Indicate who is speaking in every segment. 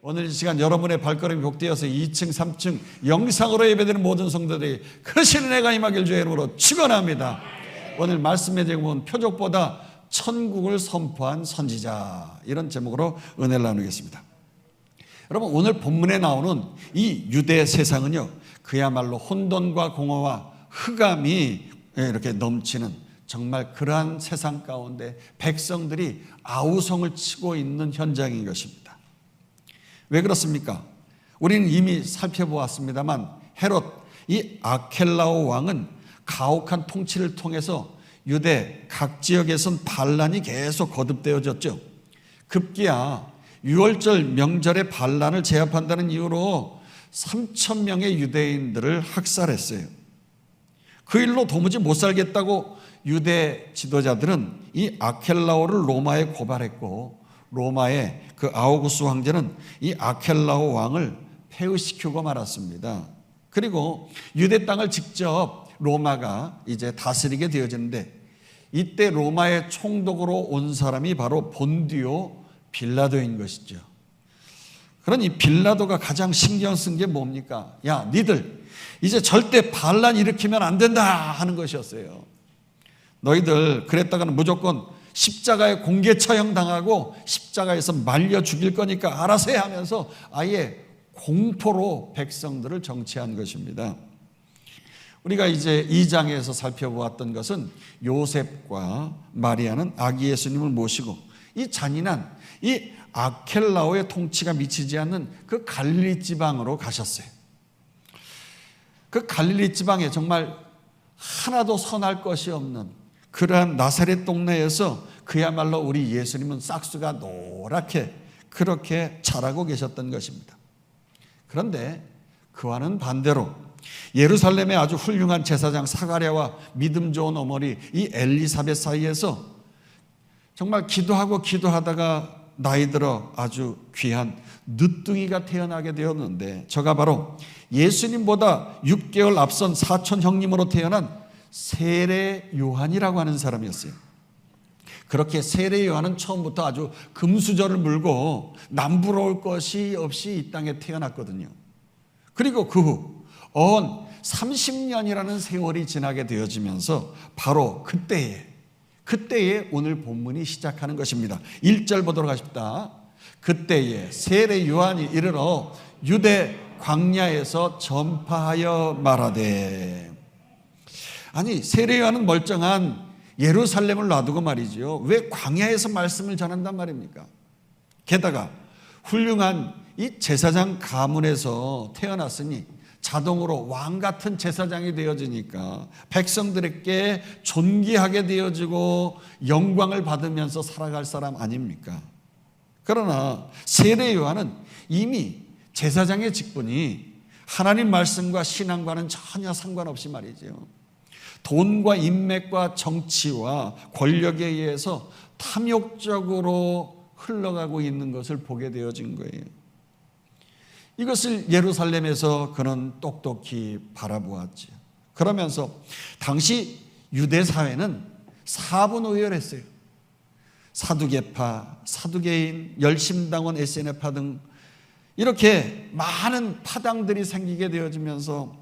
Speaker 1: 오늘 이 시간 여러분의 발걸음이 복되어서 2층, 3층 영상으로 예배드리는 모든 성도들이 그 신은혜가 임하길 주의 이름으로 축원합니다. 오늘 말씀의 제목은 표적보다 천국을 선포한 선지자, 이런 제목으로 은혜를 나누겠습니다. 여러분, 오늘 본문에 나오는 이 유대 세상은요, 그야말로 혼돈과 공허와 흑암이 이렇게 넘치는 정말 그러한 세상 가운데 백성들이 아우성을 치고 있는 현장인 것입니다. 왜 그렇습니까? 우리는 이미 살펴보았습니다만 헤롯, 이 아켈라오 왕은 가혹한 통치를 통해서 유대 각 지역에선 반란이 계속 거듭되어졌죠. 급기야 유월절 명절의 반란을 제압한다는 이유로 3,000명의 유대인들을 학살했어요. 그 일로 도무지 못 살겠다고 유대 지도자들은 이 아켈라오를 로마에 고발했고, 로마의 그 아우구스 황제는 이 아켈라오 왕을 폐위시키고 말았습니다. 그리고 유대 땅을 직접 로마가 이제 다스리게 되어지는데, 이때 로마의 총독으로 온 사람이 바로 본디오 빌라도인 것이죠. 그러니 빌라도가 가장 신경 쓴 게 뭡니까? 야, 니들 이제 절대 반란 일으키면 안 된다 하는 것이었어요. 너희들 그랬다가는 무조건 십자가에 공개 처형 당하고 십자가에서 말려 죽일 거니까 알아서 해 하면서 아예 공포로 백성들을 정치한 것입니다. 우리가 이제 2장에서 살펴보았던 것은 요셉과 마리아는 아기 예수님을 모시고 이 잔인한 이 아켈라오의 통치가 미치지 않는 그 갈릴리 지방으로 가셨어요. 그 갈릴리 지방에 정말 하나도 선할 것이 없는 그러한 나사렛 동네에서 그야말로 우리 예수님은 싹수가 노랗게 그렇게 자라고 계셨던 것입니다. 그런데 그와는 반대로 예루살렘의 아주 훌륭한 제사장 사가랴와 믿음 좋은 어머니 이 엘리사벳 사이에서 정말 기도하다가 나이 들어 아주 귀한 늦둥이가 태어나게 되었는데, 저가 바로 예수님보다 6개월 앞선 사촌 형님으로 태어난 세례 요한이라고 하는 사람이었어요. 그렇게 세례 요한은 처음부터 아주 금수저를 물고 남부러울 것이 없이 이 땅에 태어났거든요. 그리고 그 후 30년이라는 세월이 지나게 되어지면서 바로 그때에 오늘 본문이 시작하는 것입니다. 1절 보도록 하십니다. 그때에 세례 요한이 이르러 유대 광야에서 전파하여 말하되. 아니, 세례 요한은 멀쩡한 예루살렘을 놔두고 말이죠, 왜 광야에서 말씀을 전한단 말입니까? 게다가 훌륭한 이 제사장 가문에서 태어났으니 자동으로 왕 같은 제사장이 되어지니까 백성들에게 존귀하게 되어지고 영광을 받으면서 살아갈 사람 아닙니까? 그러나 세례 요한은 이미 제사장의 직분이 하나님 말씀과 신앙과는 전혀 상관없이 말이죠, 돈과 인맥과 정치와 권력에 의해서 탐욕적으로 흘러가고 있는 것을 보게 되어진 거예요. 이것을 예루살렘에서 그는 똑똑히 바라보았죠. 그러면서 당시 유대 사회는 사분오열했어요. 사두개파, 사두개인, 열심당원, SNF파 등 이렇게 많은 파당들이 생기게 되어지면서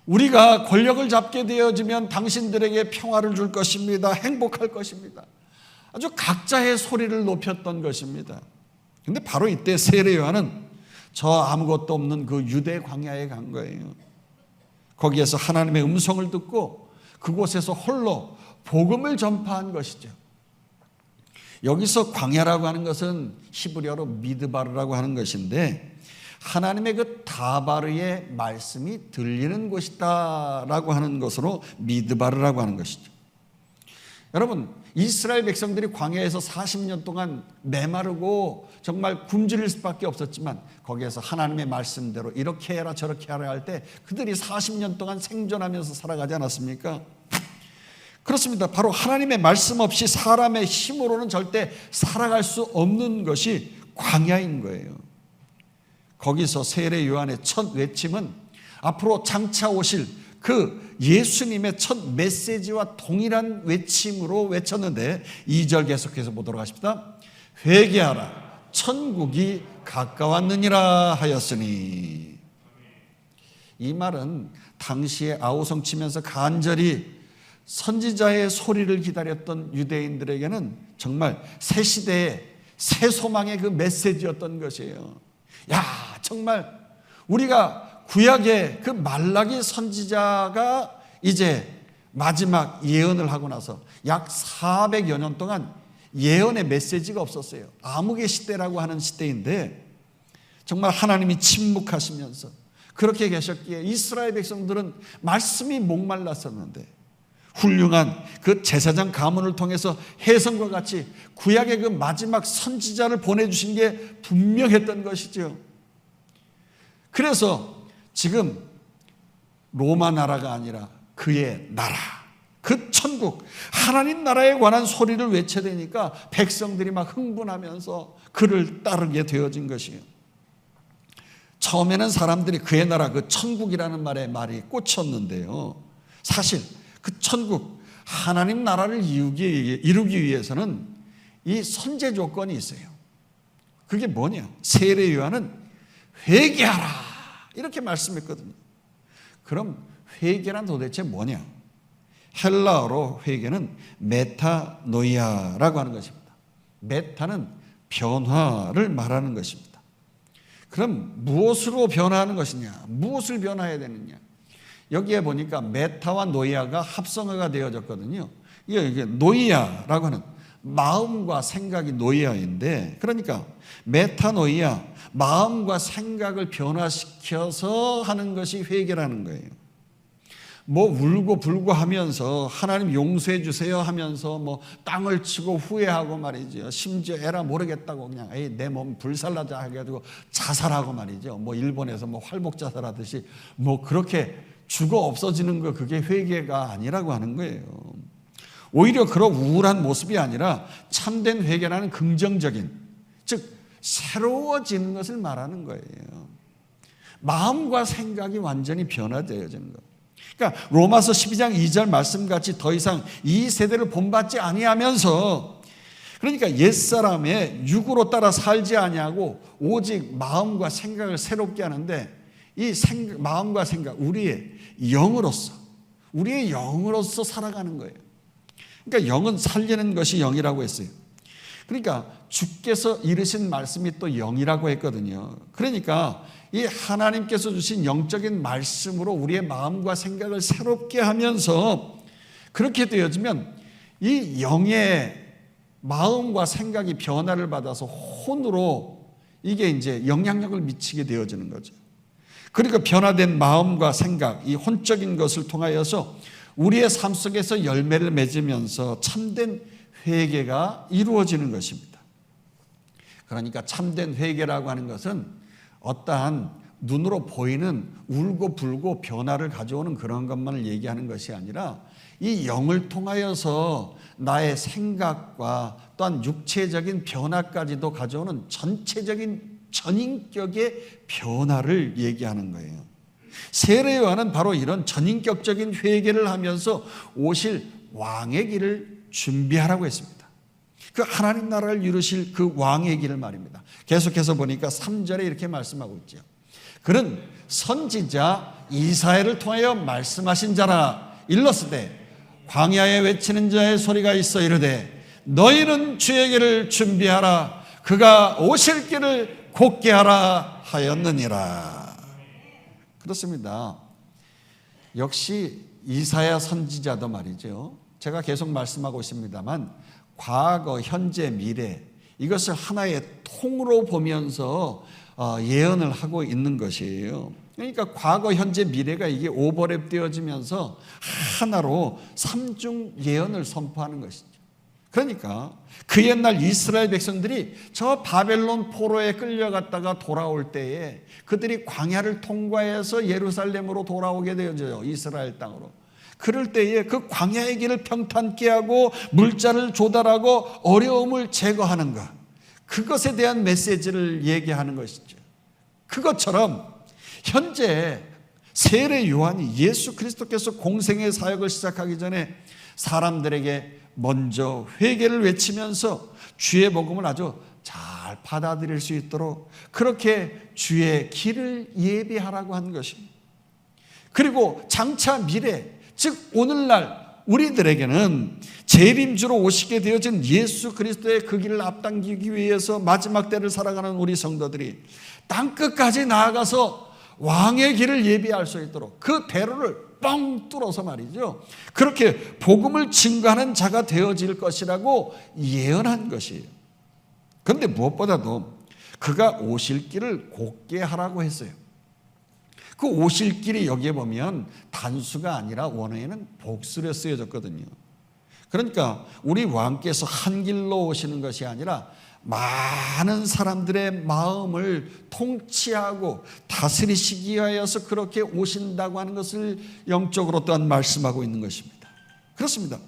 Speaker 1: 우리가 권력을 잡게 되어지면 당신들에게 평화를 줄 것입니다, 행복할 것입니다, 아주 각자의 소리를 높였던 것입니다. 그런데 바로 이때 세례 요한은 저 아무것도 없는 그 유대 광야에 간 거예요. 거기에서 하나님의 음성을 듣고 그곳에서 홀로 복음을 전파한 것이죠. 여기서 광야라고 하는 것은 히브리어로 미드바르라고 하는 것인데, 하나님의 그 다바르의 말씀이 들리는 곳이다 라고 하는 것으로 미드바르라고 하는 것이죠. 여러분, 이스라엘 백성들이 광야에서 40년 동안 메마르고 정말 굶주릴 수밖에 없었지만, 거기에서 하나님의 말씀대로 이렇게 해라 저렇게 하라 할 때 그들이 40년 동안 생존하면서 살아가지 않았습니까? 그렇습니다. 바로 하나님의 말씀 없이 사람의 힘으로는 절대 살아갈 수 없는 것이 광야인 거예요. 거기서 세례 요한의 첫 외침은 앞으로 장차 오실 그 예수님의 첫 메시지와 동일한 외침으로 외쳤는데, 2절 계속해서 보도록 하십니다. 회개하라, 천국이 가까웠느니라 하였으니. 이 말은 당시에 아우성 치면서 간절히 선지자의 소리를 기다렸던 유대인들에게는 정말 새 시대의 새 소망의 그 메시지였던 것이에요. 야, 정말 우리가 구약의 그 말라기 선지자가 이제 마지막 예언을 하고 나서 약 400여 년 동안 예언의 메시지가 없었어요. 암흑의 시대라고 하는 시대인데 정말 하나님이 침묵하시면서 그렇게 계셨기에 이스라엘 백성들은 말씀이 목말랐었는데 훌륭한 그 제사장 가문을 통해서 해성과 같이 구약의 그 마지막 선지자를 보내주신 게 분명했던 것이죠. 그래서 지금 로마 나라가 아니라 그의 나라, 그 천국, 하나님 나라에 관한 소리를 외쳐대니까 백성들이 막 흥분하면서 그를 따르게 되어진 것이에요. 처음에는 사람들이 그의 나라, 그 천국이라는 말이 꽂혔는데요. 사실 그 천국, 하나님 나라를 이루기 위해서는 이 선제 조건이 있어요. 그게 뭐냐? 세례 요한은 회개하라 이렇게 말씀했거든요. 그럼 회개란 도대체 뭐냐? 헬라어로 회개는 메타노이아라고 하는 것입니다. 메타는 변화를 말하는 것입니다. 그럼 무엇으로 변화하는 것이냐? 무엇을 변화해야 되느냐? 여기에 보니까 메타와 노이아가 합성어가 되어졌거든요. 이게 노이아라고 하는 마음과 생각이 노이아인데, 그러니까 메타노이아, 마음과 생각을 변화시켜서 하는 것이 회개라는 거예요. 뭐 울고 불고 하면서 하나님 용서해 주세요 하면서 뭐 땅을 치고 후회하고 말이죠. 심지어 에라 모르겠다고 그냥 내 몸 불살라자 해가지고 자살하고 말이죠. 뭐 일본에서 뭐 활복 자살하듯이 뭐 그렇게 죽어 없어지는 거, 그게 회개가 아니라고 하는 거예요. 오히려 그런 우울한 모습이 아니라 참된 회개라는 긍정적인, 즉 새로워지는 것을 말하는 거예요. 마음과 생각이 완전히 변화되어지는 것. 그러니까 로마서 12장 2절 말씀같이 더 이상 이 세대를 본받지 아니하면서, 그러니까 옛사람의 육으로 따라 살지 아니하고 오직 마음과 생각을 새롭게 하는데, 이 마음과 생각, 우리의 영으로서 살아가는 거예요. 그러니까 영은 살리는 것이 영이라고 했어요. 그러니까 주께서 이르신 말씀이 또 영이라고 했거든요. 그러니까 이 하나님께서 주신 영적인 말씀으로 우리의 마음과 생각을 새롭게 하면서 그렇게 되어지면 이 영의 마음과 생각이 변화를 받아서 혼으로 이게 이제 영향력을 미치게 되어지는 거죠. 그러니까 변화된 마음과 생각, 이 혼적인 것을 통하여서 우리의 삶 속에서 열매를 맺으면서 참된 회개가 이루어지는 것입니다. 그러니까 참된 회개라고 하는 것은 어떠한 눈으로 보이는 울고 불고 변화를 가져오는 그런 것만을 얘기하는 것이 아니라 이 영을 통하여서 나의 생각과 또한 육체적인 변화까지도 가져오는 전체적인 전인격의 변화를 얘기하는 거예요. 세례 요한은 바로 이런 전인격적인 회개를 하면서 오실 왕의 길을 준비하라고 했습니다. 그 하나님 나라를 이루실 그 왕의 길을 말입니다. 계속해서 보니까 3절에 이렇게 말씀하고 있죠. 그는 선지자 이사야를 통하여 말씀하신 자라. 일렀으되 광야에 외치는 자의 소리가 있어 이르되 너희는 주의 길을 준비하라. 그가 오실 길을 곧게 하라 하였느니라. 그렇습니다. 역시 이사야 선지자도 말이죠. 제가 계속 말씀하고 있습니다만 과거, 현재, 미래 이것을 하나의 통으로 보면서 예언을 하고 있는 것이에요. 그러니까 과거, 현재, 미래가 이게 오버랩 되어지면서 하나로 삼중 예언을 선포하는 것이죠. 그러니까 그 옛날 이스라엘 백성들이 저 바벨론 포로에 끌려갔다가 돌아올 때에 그들이 광야를 통과해서 예루살렘으로 돌아오게 되어져요. 이스라엘 땅으로. 그럴 때에 그 광야의 길을 평탄케 하고 물자를 조달하고 어려움을 제거하는 것, 그것에 대한 메시지를 얘기하는 것이죠. 그것처럼 현재 세례 요한이 예수 그리스도께서 공생의 사역을 시작하기 전에 사람들에게 먼저 회개를 외치면서 주의 복음을 아주 잘 잘 받아들일 수 있도록 그렇게 주의 길을 예비하라고 한 것입니다. 그리고 장차 미래, 즉 오늘날 우리들에게는 재림주로 오시게 되어진 예수 그리스도의 그 길을 앞당기기 위해서 마지막 때를 살아가는 우리 성도들이 땅끝까지 나아가서 왕의 길을 예비할 수 있도록 그 대로를 뻥 뚫어서 말이죠, 그렇게 복음을 증거하는 자가 되어질 것이라고 예언한 것이에요. 그런데 무엇보다도 그가 오실 길을 곧게 하라고 했어요. 그 오실 길이 여기에 보면 단수가 아니라 원어에는 복수로 쓰여졌거든요. 그러니까 우리 왕께서 한 길로 오시는 것이 아니라 많은 사람들의 마음을 통치하고 다스리시기 위하여서 그렇게 오신다고 하는 것을 영적으로 또한 말씀하고 있는 것입니다. 그렇습니다.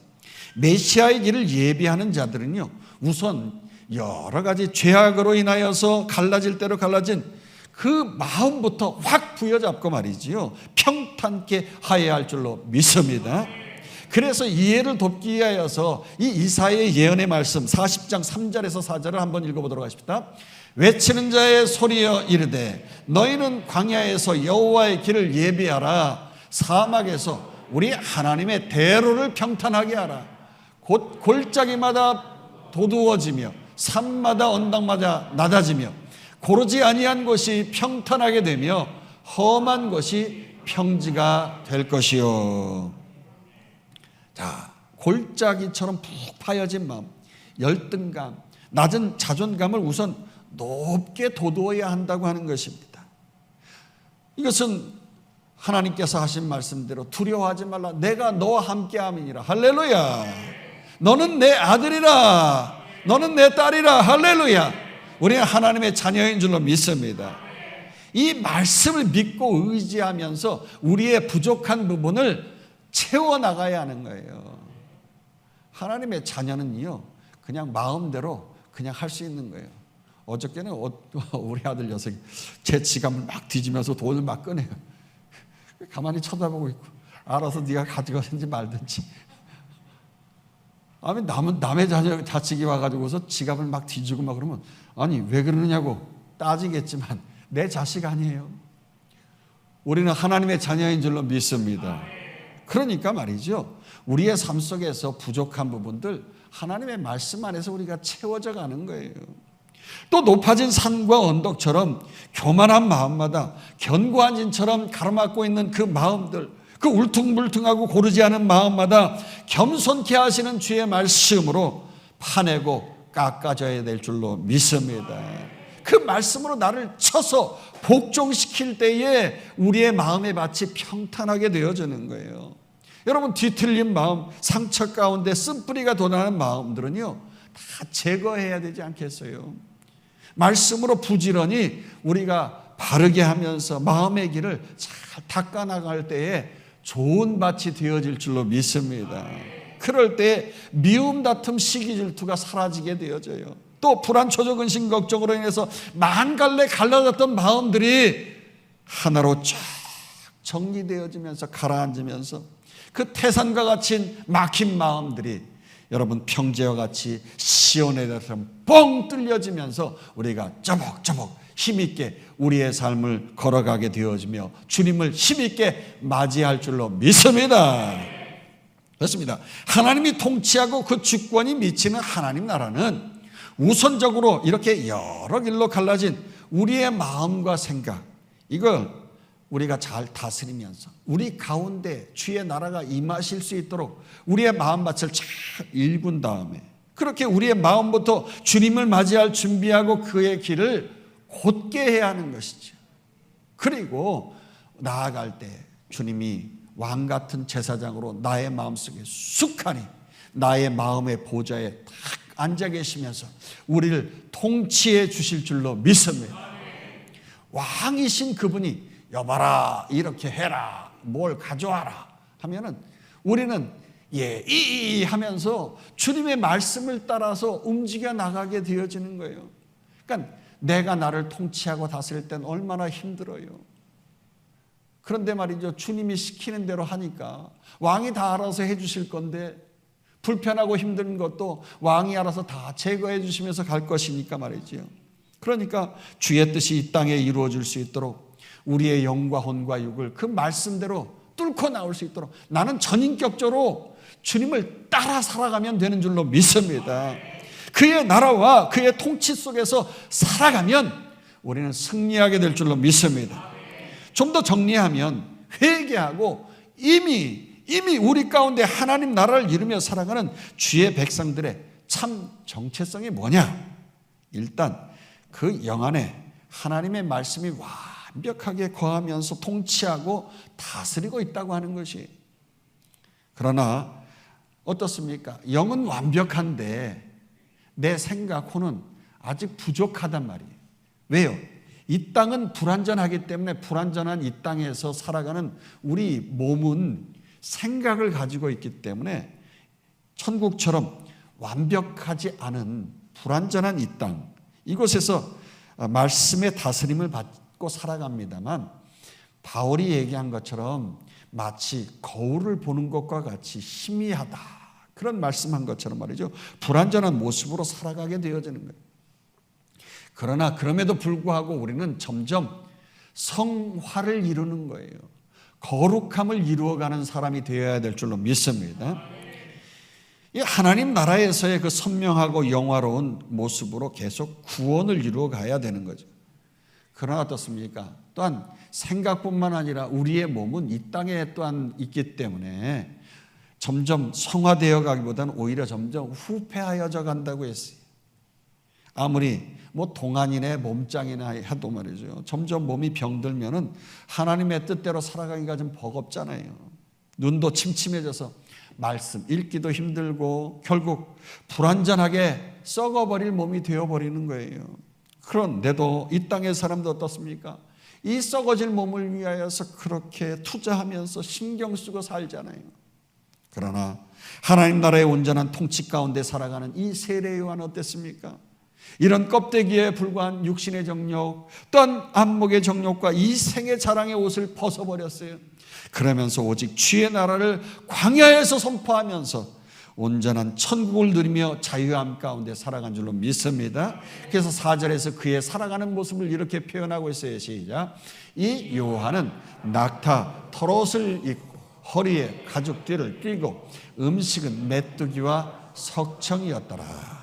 Speaker 1: 메시아의 길을 예비하는 자들은요, 우선 여러 가지 죄악으로 인하여서 갈라질 대로 갈라진 그 마음부터 확 부여잡고 말이지요, 평탄케 하여야 할 줄로 믿습니다. 그래서 이해를 돕기 위하여서 이 이사야의 예언의 말씀 40장 3절에서 4절을 한번 읽어보도록 하십시다. 외치는 자의 소리여 이르되 너희는 광야에서 여호와의 길을 예비하라. 사막에서 우리 하나님의 대로를 평탄하게 하라. 곧 골짜기마다 도두어지며 산마다 언덕마다 낮아지며 고르지 아니한 곳이 평탄하게 되며 험한 곳이 평지가 될 것이요. 자, 골짜기처럼 푹 파여진 마음, 열등감, 낮은 자존감을 우선 높게 돋우어야 한다고 하는 것입니다. 이것은 하나님께서 하신 말씀대로 두려워하지 말라. 내가 너와 함께 함이니라. 할렐루야. 너는 내 아들이라. 너는 내 딸이라. 할렐루야. 우리는 하나님의 자녀인 줄로 믿습니다. 이 말씀을 믿고 의지하면서 우리의 부족한 부분을 채워나가야 하는 거예요. 하나님의 자녀는요, 그냥 마음대로 그냥 할 수 있는 거예요. 어저께는 우리 아들 녀석이 제 지갑을 막 뒤지면서 돈을 막 꺼내요. 가만히 쳐다보고 있고, 알아서 네가 가져가든지 말든지. 아니, 남의 자식이 와가지고서 지갑을 막 뒤지고 막 그러면, 아니 왜 그러느냐고 따지겠지만 내 자식 아니에요. 우리는 하나님의 자녀인 줄로 믿습니다. 그러니까 말이죠, 우리의 삶 속에서 부족한 부분들 하나님의 말씀 안에서 우리가 채워져 가는 거예요. 또 높아진 산과 언덕처럼 교만한 마음마다 견고한 진처럼 가로막고 있는 그 마음들, 그 울퉁불퉁하고 고르지 않은 마음마다 겸손케 하시는 주의 말씀으로 파내고 깎아져야 될 줄로 믿습니다. 그 말씀으로 나를 쳐서 복종시킬 때에 우리의 마음의 밭이 평탄하게 되어지는 거예요. 여러분, 뒤틀린 마음, 상처 가운데 쓴뿌리가 돋아나는 마음들은요, 다 제거해야 되지 않겠어요? 말씀으로 부지런히 우리가 바르게 하면서 마음의 길을 잘 닦아나갈 때에 좋은 밭이 되어질 줄로 믿습니다. 그럴 때 미움, 다툼, 시기, 질투가 사라지게 되어져요. 또 불안, 초조, 근심, 걱정으로 인해서 만갈래 갈라졌던 마음들이 하나로 쫙 정리되어지면서 가라앉으면서 그 태산과 같이 막힌 마음들이 여러분 평지와 같이 시온의 대처럼 뻥 뚫려지면서 우리가 쪼복쪼복 힘있게 우리의 삶을 걸어가게 되어지며 주님을 힘있게 맞이할 줄로 믿습니다. 그렇습니다. 하나님이 통치하고 그 주권이 미치는 하나님 나라는 우선적으로 이렇게 여러 길로 갈라진 우리의 마음과 생각, 이걸 우리가 잘 다스리면서 우리 가운데 주의 나라가 임하실 수 있도록 우리의 마음밭을 잘 일군 다음에 그렇게 우리의 마음부터 주님을 맞이할 준비하고 그의 길을 곧게 해야 하는 것이죠. 그리고 나아갈 때 주님이 왕 같은 제사장으로 나의 마음속에 숙하니 나의 마음의 보좌에 딱 앉아 계시면서 우리를 통치해 주실 줄로 믿습니다. 왕이신 그분이 여봐라, 이렇게 해라, 뭘 가져와라 하면은 우리는 이 하면서 주님의 말씀을 따라서 움직여 나가게 되어지는 거예요. 그러니까 내가 나를 통치하고 다스릴 땐 얼마나 힘들어요. 그런데 말이죠, 주님이 시키는 대로 하니까 왕이 다 알아서 해 주실 건데 불편하고 힘든 것도 왕이 알아서 다 제거해 주시면서 갈 것이니까 말이죠. 그러니까 주의 뜻이 이 땅에 이루어질 수 있도록 우리의 영과 혼과 육을 그 말씀대로 뚫고 나올 수 있도록 나는 전인격적으로 주님을 따라 살아가면 되는 줄로 믿습니다. 그의 나라와 그의 통치 속에서 살아가면 우리는 승리하게 될 줄로 믿습니다. 좀 더 정리하면 회개하고 이미 우리 가운데 하나님 나라를 이루며 살아가는 주의 백성들의 참 정체성이 뭐냐? 일단 그 영 안에 하나님의 말씀이 완벽하게 거하면서 통치하고 다스리고 있다고 하는 것이. 그러나 어떻습니까? 영은 완벽한데 내 생각호는 아직 부족하단 말이에요. 왜요? 이 땅은 불완전하기 때문에 불완전한 이 땅에서 살아가는 우리 몸은 생각을 가지고 있기 때문에 천국처럼 완벽하지 않은 불완전한 이 땅, 이곳에서 말씀의 다스림을 받고 살아갑니다만 바울이 얘기한 것처럼 마치 거울을 보는 것과 같이 희미하다, 그런 말씀한 것처럼 말이죠, 불완전한 모습으로 살아가게 되어지는 거예요. 그러나 그럼에도 불구하고 우리는 점점 성화를 이루는 거예요. 거룩함을 이루어가는 사람이 되어야 될 줄로 믿습니다. 이 하나님 나라에서의 그 선명하고 영화로운 모습으로 계속 구원을 이루어가야 되는 거죠. 그러나 어떻습니까? 또한 생각뿐만 아니라 우리의 몸은 이 땅에 또한 있기 때문에 점점 성화되어 가기보다는 오히려 점점 후패하여져 간다고 했어요. 아무리 동안이네 몸짱이나 해도 말이죠, 점점 몸이 병들면은 하나님의 뜻대로 살아가기가 좀 버겁잖아요. 눈도 침침해져서 말씀 읽기도 힘들고 결국 불완전하게 썩어버릴 몸이 되어버리는 거예요. 그런데도 이 땅의 사람도 어떻습니까? 이 썩어질 몸을 위하여서 그렇게 투자하면서 신경 쓰고 살잖아요. 그러나 하나님 나라의 온전한 통치 가운데 살아가는 이 세례 요한은 어땠습니까? 이런 껍데기에 불과한 육신의 정욕, 또한 안목의 정욕과 이 생의 자랑의 옷을 벗어버렸어요. 그러면서 오직 주의 나라를 광야에서 선포하면서 온전한 천국을 누리며 자유함 가운데 살아간 줄로 믿습니다. 그래서 4절에서 그의 살아가는 모습을 이렇게 표현하고 있어요. 시작. 이 요한은 낙타 털옷을 입고 허리에 가죽띠를 띠고 음식은 메뚜기와 석청이었더라.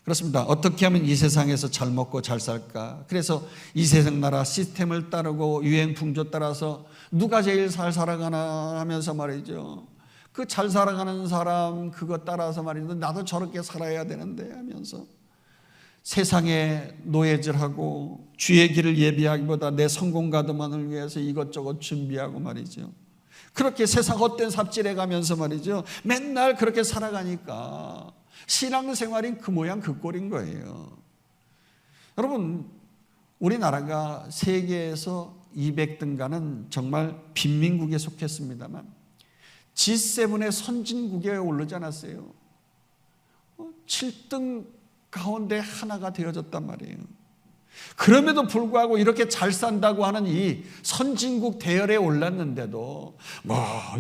Speaker 1: 그렇습니다. 어떻게 하면 이 세상에서 잘 먹고 잘 살까? 그래서 이 세상 나라 시스템을 따르고 유행 풍조 따라서 누가 제일 잘 살아가나 하면서 말이죠, 그 잘 살아가는 사람 그거 따라서 말이죠, 나도 저렇게 살아야 되는데 하면서 세상에 노예질하고 주의 길을 예비하기보다 내 성공 가드만을 위해서 이것저것 준비하고 말이죠, 그렇게 세상 헛된 삽질해 가면서 말이죠, 맨날 그렇게 살아가니까 신앙생활이 그 모양 그 꼴인 거예요. 여러분, 우리나라가 세계에서 200등 가는 정말 빈민국에 속했습니다만 G7의 선진국에 오르지 않았어요. 7등 가운데 하나가 되어졌단 말이에요. 그럼에도 불구하고 이렇게 잘 산다고 하는 이 선진국 대열에 올랐는데도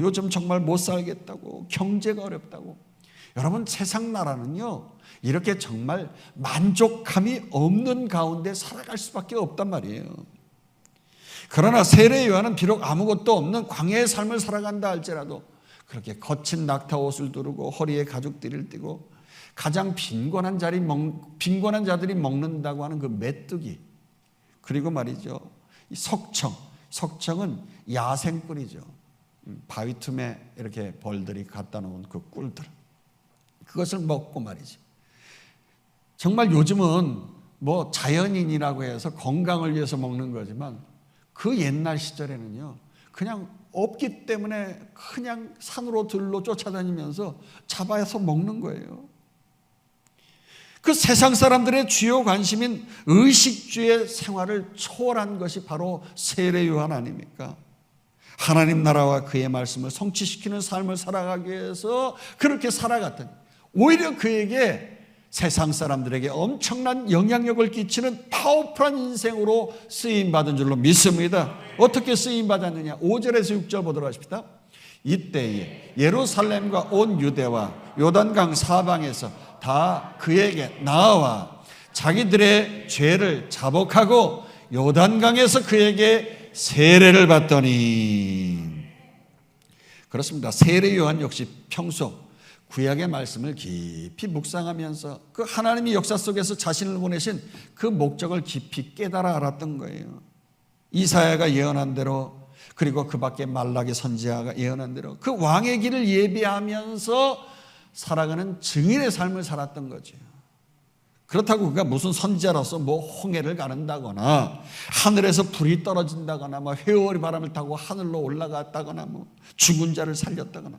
Speaker 1: 요즘 정말 못 살겠다고, 경제가 어렵다고. 여러분, 세상 나라는요 이렇게 정말 만족감이 없는 가운데 살아갈 수밖에 없단 말이에요. 그러나 세례 요한은 비록 아무것도 없는 광야의 삶을 살아간다 할지라도 그렇게 거친 낙타 옷을 두르고 허리에 가죽띠를 띠고 가장 빈곤한 자들이 먹는다고 하는 그 메뚜기, 그리고 말이죠, 이 석청은 야생꿀이죠. 바위 틈에 이렇게 벌들이 갖다 놓은 그 꿀들, 그것을 먹고 말이죠. 정말 요즘은 자연인이라고 해서 건강을 위해서 먹는 거지만 그 옛날 시절에는요 그냥 없기 때문에 그냥 산으로 들로 쫓아다니면서 잡아서 먹는 거예요. 그 세상 사람들의 주요 관심인 의식주의 생활을 초월한 것이 바로 세례 요한 아닙니까? 하나님 나라와 그의 말씀을 성취시키는 삶을 살아가기 위해서 그렇게 살아갔더니 오히려 그에게 세상 사람들에게 엄청난 영향력을 끼치는 파워풀한 인생으로 쓰임받은 줄로 믿습니다. 어떻게 쓰임받았느냐? 5절에서 6절 보도록 하십시다. 이때에 예루살렘과 온 유대와 요단강 사방에서 다 그에게 나와 자기들의 죄를 자복하고 요단강에서 그에게 세례를 받더니, 그렇습니다. 세례 요한 역시 평소 구약의 말씀을 깊이 묵상하면서 그 하나님이 역사 속에서 자신을 보내신 그 목적을 깊이 깨달아 알았던 거예요. 이사야가 예언한 대로, 그리고 그 밖에 말라기 선지자가 예언한 대로 그 왕의 길을 예비하면서 살아가는 증인의 삶을 살았던 거죠. 그렇다고 그가 무슨 선지자로서 뭐 홍해를 가른다거나 하늘에서 불이 떨어진다거나 뭐 회오리 바람을 타고 하늘로 올라갔다거나 뭐 죽은 자를 살렸다거나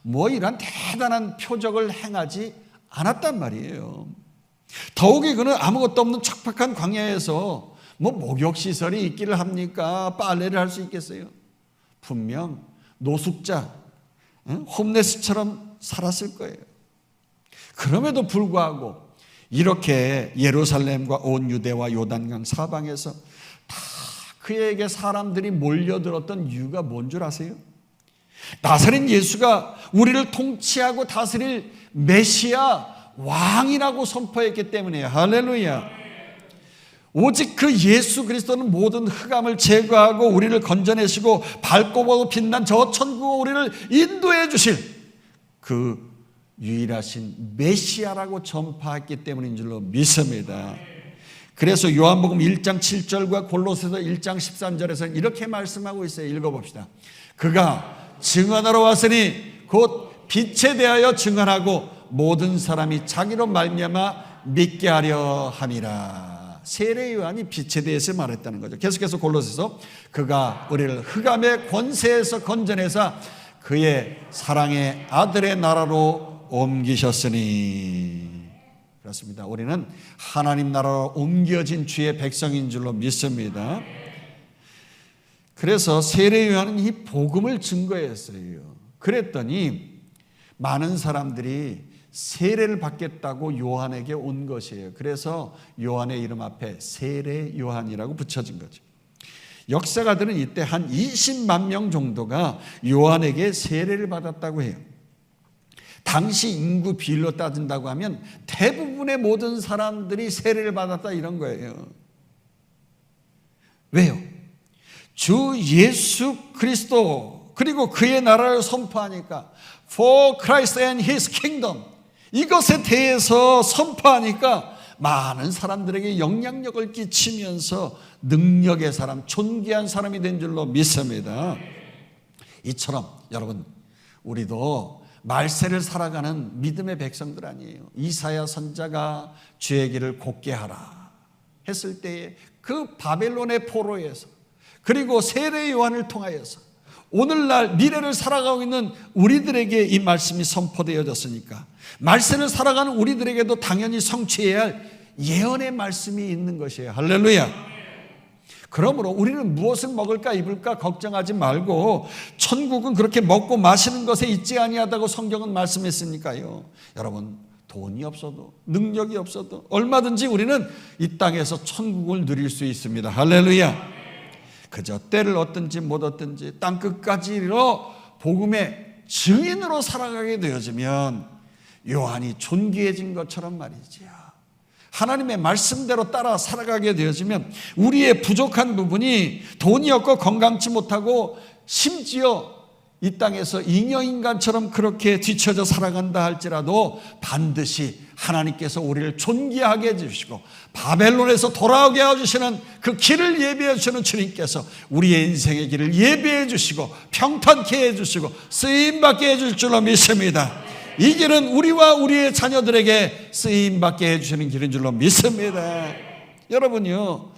Speaker 1: 뭐 이런 대단한 표적을 행하지 않았단 말이에요. 더욱이 그는 아무것도 없는 척박한 광야에서 뭐 목욕시설이 있기를 합니까? 빨래를 할 수 있겠어요? 분명 노숙자, 홈레스처럼 살았을 거예요. 그럼에도 불구하고 이렇게 예루살렘과 온 유대와 요단강 사방에서 다 그에게 사람들이 몰려들었던 이유가 뭔 줄 아세요? 나사렛 예수가 우리를 통치하고 다스릴 메시아 왕이라고 선포했기 때문이에요. 할렐루야. 오직 그 예수 그리스도는 모든 흑암을 제거하고 우리를 건져내시고 밝고 보고 빛난 저 천국으로 우리를 인도해 주실 그 유일하신 메시아라고 전파했기 때문인 줄로 믿습니다. 그래서 요한복음 1장 7절과 골로새서 1장 13절에서는 이렇게 말씀하고 있어요. 읽어봅시다. 그가 증언하러 왔으니 곧 빛에 대하여 증언하고 모든 사람이 자기로 말미암아 믿게 하려 함이라. 세례 요한이 빛에 대해서 말했다는 거죠. 계속해서 골로새서 그가 우리를 흑암의 권세에서 건져내사 그의 사랑의 아들의 나라로 옮기셨으니. 그렇습니다. 우리는 하나님 나라로 옮겨진 주의 백성인 줄로 믿습니다. 그래서 세례 요한은 이 복음을 증거했어요. 그랬더니 많은 사람들이 세례를 받겠다고 요한에게 온 것이에요. 그래서 요한의 이름 앞에 세례 요한이라고 붙여진 거죠. 역사가들은 이때 한 20만 명 정도가 요한에게 세례를 받았다고 해요. 당시 인구 비율로 따진다고 하면 대부분의 모든 사람들이 세례를 받았다 이런 거예요. 왜요? 주 예수 그리스도 그리고 그의 나라를 선포하니까 For Christ and His Kingdom 이것에 대해서 선포하니까 많은 사람들에게 영향력을 끼치면서 능력의 사람, 존귀한 사람이 된 줄로 믿습니다. 이처럼 여러분 우리도 말세를 살아가는 믿음의 백성들 아니에요. 이사야 선지자가 주의 길을 곧게 하라 했을 때에 그 바벨론의 포로에서 그리고 세례 요한을 통하여서 오늘날 미래를 살아가고 있는 우리들에게 이 말씀이 선포되어졌으니까 말세를 살아가는 우리들에게도 당연히 성취해야 할 예언의 말씀이 있는 것이에요. 할렐루야. 그러므로 우리는 무엇을 먹을까 입을까 걱정하지 말고 천국은 그렇게 먹고 마시는 것에 있지 아니하다고 성경은 말씀했으니까요. 여러분 돈이 없어도 능력이 없어도 얼마든지 우리는 이 땅에서 천국을 누릴 수 있습니다. 할렐루야. 그저 때를 얻든지 못 얻든지 땅끝까지로 복음의 증인으로 살아가게 되어지면 요한이 존귀해진 것처럼 말이지요. 하나님의 말씀대로 따라 살아가게 되어지면 우리의 부족한 부분이 돈이 없고 건강치 못하고 심지어 이 땅에서 잉여인간처럼 그렇게 뒤처져 살아간다 할지라도 반드시 하나님께서 우리를 존귀하게 해주시고 바벨론에서 돌아오게 해주시는 그 길을 예비해 주시는 주님께서 우리의 인생의 길을 예비해 주시고 평탄케 해주시고 쓰임받게 해줄 줄로 믿습니다. 이 길은 우리와 우리의 자녀들에게 쓰임받게 해주시는 길인 줄로 믿습니다. 여러분요,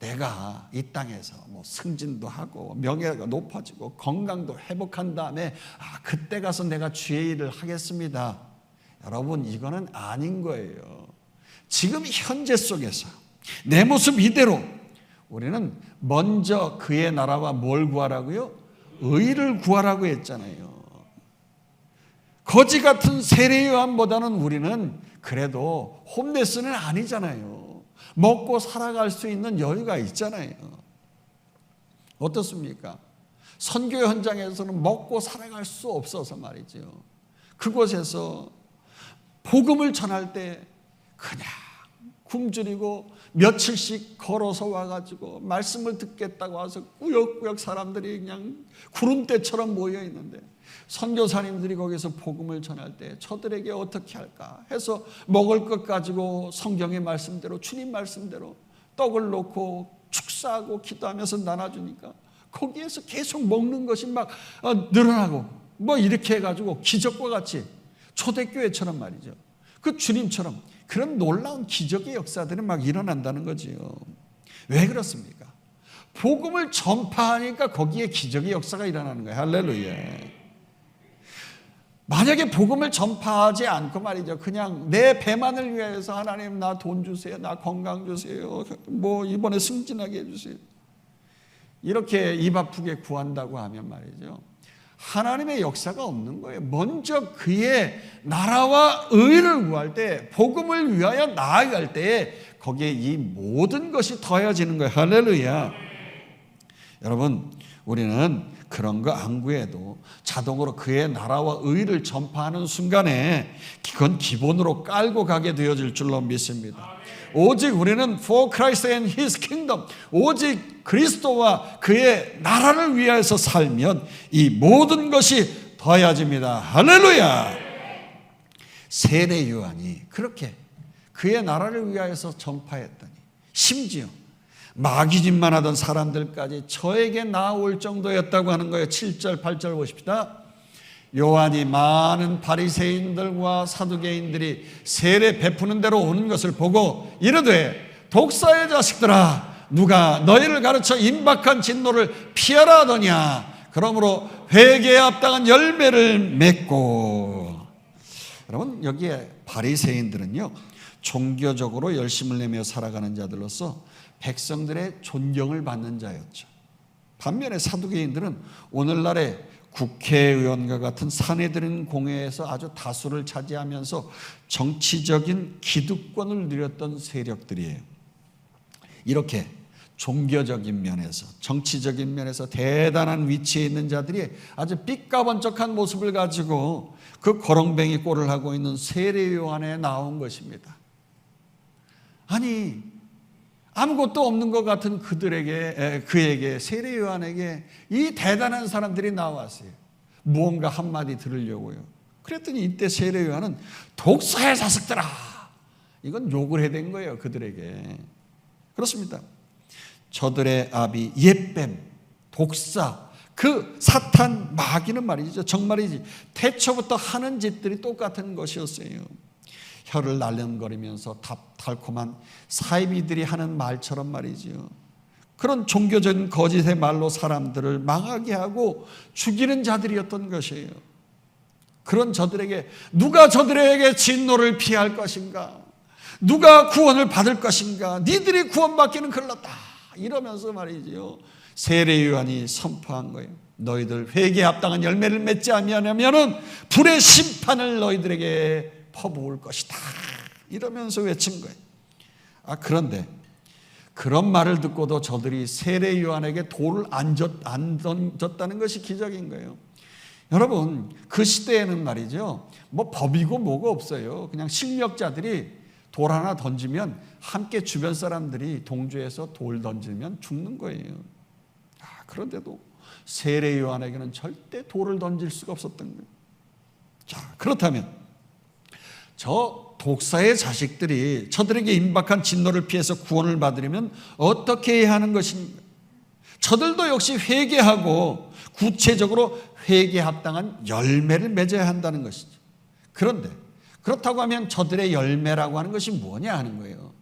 Speaker 1: 내가 이 땅에서 뭐 승진도 하고 명예가 높아지고 건강도 회복한 다음에 그때 가서 내가 주의 일을 하겠습니다. 여러분 이거는 아닌 거예요. 지금 현재 속에서 내 모습 이대로 우리는 먼저 그의 나라와 뭘 구하라고요? 의를 구하라고 했잖아요. 거지 같은 세례 요한보다는 우리는 그래도 홈레스는 아니잖아요. 먹고 살아갈 수 있는 여유가 있잖아요. 어떻습니까? 선교 현장에서는 먹고 살아갈 수 없어서 말이죠. 그곳에서 복음을 전할 때 그냥 굶주리고 며칠씩 걸어서 와가지고 말씀을 듣겠다고 와서 꾸역꾸역 사람들이 그냥 구름대처럼 모여 있는데 선교사님들이 거기서 복음을 전할 때 저들에게 어떻게 할까 해서 먹을 것 가지고 성경의 말씀대로 주님 말씀대로 떡을 놓고 축사하고 기도하면서 나눠주니까 거기에서 계속 먹는 것이 막 늘어나고 뭐 이렇게 해가지고 기적과 같이 초대교회처럼 말이죠. 그 주님처럼 그런 놀라운 기적의 역사들이 막 일어난다는 거지요. 왜 그렇습니까? 복음을 전파하니까 거기에 기적의 역사가 일어나는 거예요. 할렐루야. 만약에 복음을 전파하지 않고 말이죠, 그냥 내 배만을 위해서 하나님 나 돈 주세요, 나 건강 주세요, 뭐 이번에 승진하게 해주세요, 이렇게 입 아프게 구한다고 하면 말이죠, 하나님의 역사가 없는 거예요. 먼저 그의 나라와 의를 구할 때, 복음을 위하여 나아갈 때 거기에 이 모든 것이 더해지는 거예요. 할렐루야. 여러분, 우리는 그런 거 안 구해도 자동으로 그의 나라와 의를 전파하는 순간에 그건 기본으로 깔고 가게 되어질 줄로 믿습니다. 오직 우리는 For Christ and His Kingdom, 오직 그리스도와 그의 나라를 위하여서 살면 이 모든 것이 더해집니다. 할렐루야. 세례 요한이 그렇게 그의 나라를 위하여서 전파했더니 심지어 마귀짓만 하던 사람들까지 저에게 나올 정도였다고 하는 거예요. 7절 8절 보십시다. 요한이 많은 바리새인들과 사두개인들이 세례 베푸는 대로 오는 것을 보고 이르되 독사의 자식들아, 누가 너희를 가르쳐 임박한 진노를 피하라 하더냐. 그러므로 회개에 합당한 열매를 맺고. 여러분, 여기에 바리새인들은요, 종교적으로 열심을 내며 살아가는 자들로서 백성들의 존경을 받는 자였죠. 반면에 사두개인들은 오늘날의 국회의원과 같은 사내들인 공회에서 아주 다수를 차지하면서 정치적인 기득권을 누렸던 세력들이에요. 이렇게 종교적인 면에서, 정치적인 면에서 대단한 위치에 있는 자들이 아주 삐까번쩍한 모습을 가지고 그 거렁뱅이 꼴을 하고 있는 세례 요한에 나온 것입니다. 아니, 아무것도 없는 것 같은 그에게, 세례 요한에게 이 대단한 사람들이 나왔어요. 무언가 한마디 들으려고요. 그랬더니 이때 세례 요한은 독사의 자식들아, 이건 욕을 해댄 거예요, 그들에게. 그렇습니다. 저들의 아비 옛뱀, 독사, 그 사탄 마귀는 말이죠, 정말이지 태초부터 하는 짓들이 똑같은 것이었어요. 혀를 날름거리면서 달콤한 사이비들이 하는 말처럼 말이지요, 그런 종교적인 거짓의 말로 사람들을 망하게 하고 죽이는 자들이었던 것이에요. 그런 저들에게 누가 저들에게 진노를 피할 것인가, 누가 구원을 받을 것인가, 니들이 구원받기는 글렀다 이러면서 말이지요, 세례 요한이 선포한 거예요. 너희들 회개에 합당한 열매를 맺지 아니하면은 불의 심판을 너희들에게 퍼부을 것이다 이러면서 외친 거예요. 그런데 그런 말을 듣고도 저들이 세례 요한에게 돌을 안 던졌다는 것이 기적인 거예요. 여러분, 그 시대에는 말이죠, 뭐 법이고 뭐가 없어요. 그냥 실력자들이 돌 하나 던지면 함께 주변 사람들이 동조해서 돌 던지면 죽는 거예요. 그런데도 세례 요한에게는 절대 돌을 던질 수가 없었던 거예요. 자, 그렇다면 저 독사의 자식들이 저들에게 임박한 진노를 피해서 구원을 받으려면 어떻게 해야 하는 것인가? 저들도 역시 회개하고 구체적으로 회개에 합당한 열매를 맺어야 한다는 것이죠. 그런데 그렇다고 하면 저들의 열매라고 하는 것이 뭐냐 하는 거예요.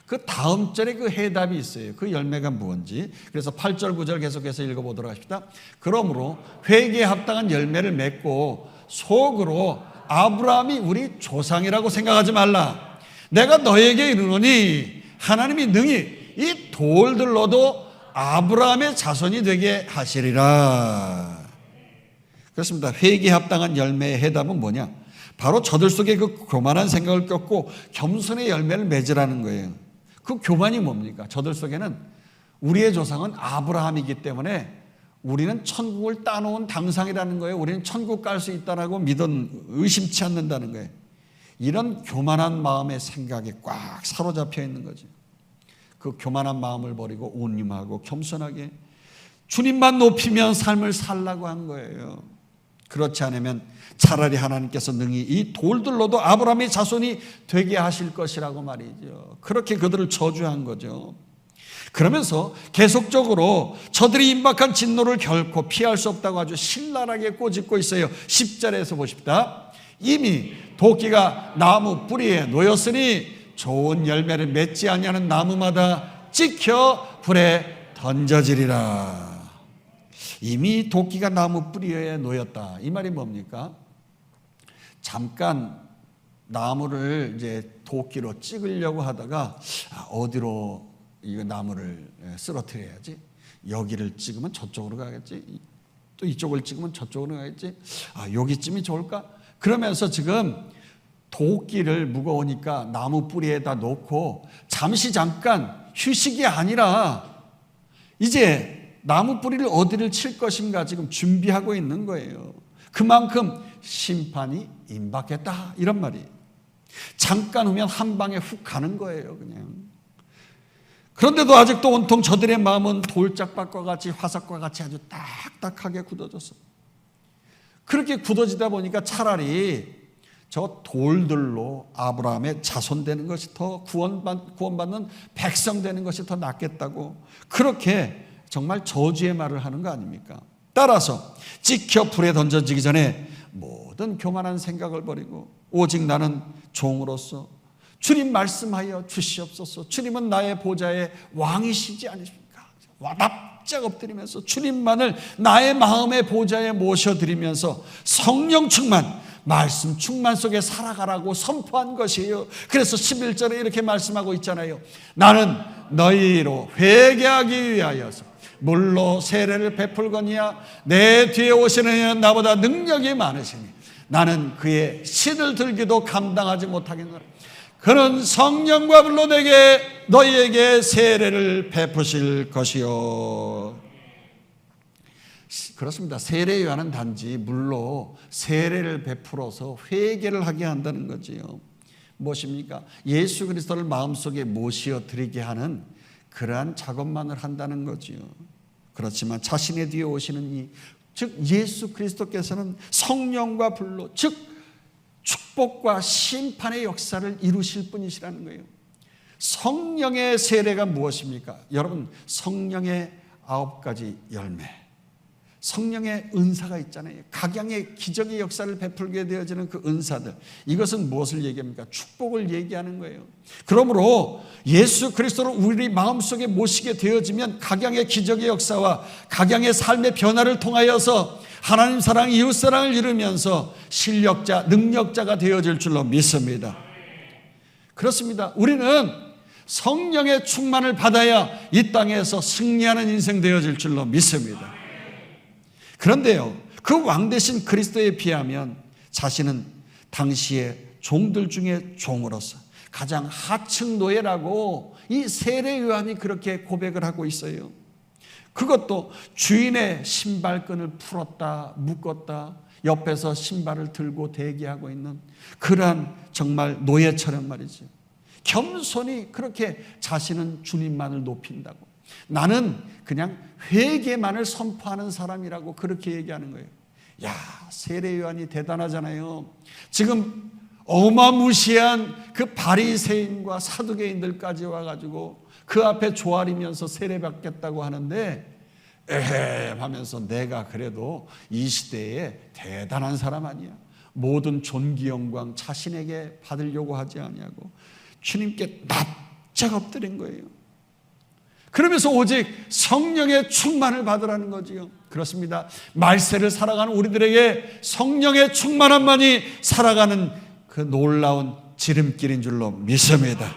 Speaker 1: 그 다음 절에 그 해답이 있어요. 그 열매가 무엇인지. 그래서 8절 9절 계속해서 읽어보도록 합시다. 그러므로 회개에 합당한 열매를 맺고 속으로 아브라함이 우리 조상이라고 생각하지 말라. 내가 너에게 이르노니 하나님이 능히 이 돌들로도 아브라함의 자손이 되게 하시리라. 그렇습니다. 회개에 합당한 열매의 해답은 뭐냐? 바로 저들 속에 그 교만한 생각을 꺾고 겸손의 열매를 맺으라는 거예요. 그 교만이 뭡니까? 저들 속에는 우리의 조상은 아브라함이기 때문에 우리는 천국을 따놓은 당상이라는 거예요. 우리는 천국 갈 수 있다라고 의심치 않는다는 거예요. 이런 교만한 마음의 생각에 꽉 사로잡혀 있는 거죠. 그 교만한 마음을 버리고 온유하고 겸손하게 주님만 높이면 삶을 살라고 한 거예요. 그렇지 않으면 차라리 하나님께서 능히 이 돌들로도 아브라함의 자손이 되게 하실 것이라고 말이죠. 그렇게 그들을 저주한 거죠. 그러면서 계속적으로 저들이 임박한 진노를 결코 피할 수 없다고 아주 신랄하게 꼬집고 있어요. 10절에서 보십시다. 이미 도끼가 나무 뿌리에 놓였으니 좋은 열매를 맺지 아니하는 나무마다 찍혀 불에 던져지리라. 이미 도끼가 나무 뿌리에 놓였다. 이 말이 뭡니까? 잠깐 나무를 이제 도끼로 찍으려고 하다가 어디로 이 나무를 쓰러뜨려야지? 여기를 찍으면 저쪽으로 가겠지? 또 이쪽을 찍으면 저쪽으로 가겠지? 여기쯤이 좋을까? 그러면서 지금 도끼를 무거우니까 나무 뿌리에다 놓고 잠깐 휴식이 아니라 이제 나무 뿌리를 어디를 칠 것인가 지금 준비하고 있는 거예요. 그만큼 심판이 임박했다 이런 말이에요. 잠깐 후면 한 방에 훅 가는 거예요. 그냥. 그런데도 아직도 온통 저들의 마음은 돌짝밭과 같이 화석과 같이 아주 딱딱하게 굳어졌어. 그렇게 굳어지다 보니까 차라리 저 돌들로 아브라함의 자손 되는 것이 더 구원받는 백성 되는 것이 더 낫겠다고 그렇게 정말 저주의 말을 하는 거 아닙니까? 따라서 찍혀 불에 던져지기 전에 모든 교만한 생각을 버리고 오직 나는 종으로서 주님 말씀하여 주시옵소서. 주님은 나의 보좌의 왕이시지 않으십니까? 납작 엎드리면서 주님만을 나의 마음의 보좌에 모셔드리면서 성령 충만, 말씀 충만 속에 살아가라고 선포한 것이에요. 그래서 11절에 이렇게 말씀하고 있잖아요. 나는 너희로 회개하기 위하여서 물로 세례를 베풀거니와 내 뒤에 오시는 이는 나보다 능력이 많으시니 나는 그의 신을 들기도 감당하지 못하겠노라. 그는 성령과 불로 너희에게 세례를 베푸실 것이요. 그렇습니다. 세례 요한은 단지 물로 세례를 베풀어서 회개를 하게 한다는 거지요. 무엇입니까? 예수 그리스도를 마음속에 모시어 드리게 하는 그러한 작업만을 한다는 거지요. 그렇지만 자신의 뒤에 오시는 즉 예수 그리스도께서는 성령과 불로 즉 축복과 심판의 역사를 이루실 분이시라는 거예요. 성령의 세례가 무엇입니까? 여러분, 성령의 9가지 열매, 성령의 은사가 있잖아요. 각양의 기적의 역사를 베풀게 되어지는 그 은사들, 이것은 무엇을 얘기합니까? 축복을 얘기하는 거예요. 그러므로 예수 그리스도를 우리 마음속에 모시게 되어지면 각양의 기적의 역사와 각양의 삶의 변화를 통하여서 하나님 사랑, 이웃 사랑을 이루면서 실력자, 능력자가 되어질 줄로 믿습니다. 그렇습니다. 우리는 성령의 충만을 받아야 이 땅에서 승리하는 인생 되어질 줄로 믿습니다. 그런데요, 그 왕 대신 그리스도에 비하면 자신은 당시의 종들 중에 종으로서 가장 하층 노예라고 이 세례 요한이 그렇게 고백을 하고 있어요. 그것도 주인의 신발끈을 풀었다 묶었다 옆에서 신발을 들고 대기하고 있는 그러한 정말 노예처럼 말이죠. 겸손히 그렇게 자신은 주님만을 높인다고, 나는 그냥 회개만을 선포하는 사람이라고 그렇게 얘기하는 거예요. 야, 세례 요한이 대단하잖아요. 지금 어마무시한 그 바리새인과 사두개인들까지 와가지고 그 앞에 조아리면서 세례받겠다고 하는데 에헤 하면서 내가 그래도 이 시대에 대단한 사람 아니야. 모든 존귀 영광 자신에게 받으려고 하지 아니하고 주님께 납작 엎드린 거예요. 그러면서 오직 성령의 충만을 받으라는 거지요. 그렇습니다. 말세를 살아가는 우리들에게 성령의 충만함만이 살아가는 그 놀라운 지름길인 줄로 믿습니다.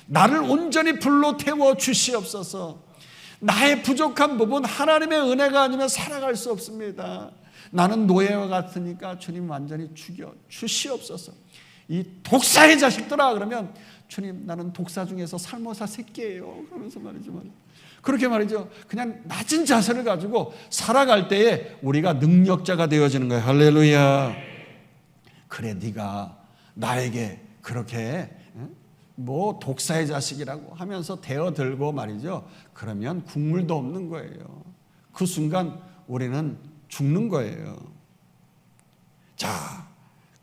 Speaker 1: 나를 온전히 불로 태워 주시옵소서. 나의 부족한 부분, 하나님의 은혜가 아니면 살아갈 수 없습니다. 나는 노예와 같으니까 주님 완전히 죽여 주시옵소서. 이 독사의 자식들아 그러면 주님 나는 독사 중에서 살모사 새끼예요 그러면서 말이죠. 그렇게 말이죠. 그냥 낮은 자세를 가지고 살아갈 때에 우리가 능력자가 되어지는 거예요. 할렐루야. 그래 네가 나에게 그렇게 뭐 독사의 자식이라고 하면서 대어들고 말이죠. 그러면 국물도 없는 거예요. 그 순간 우리는 죽는 거예요. 자,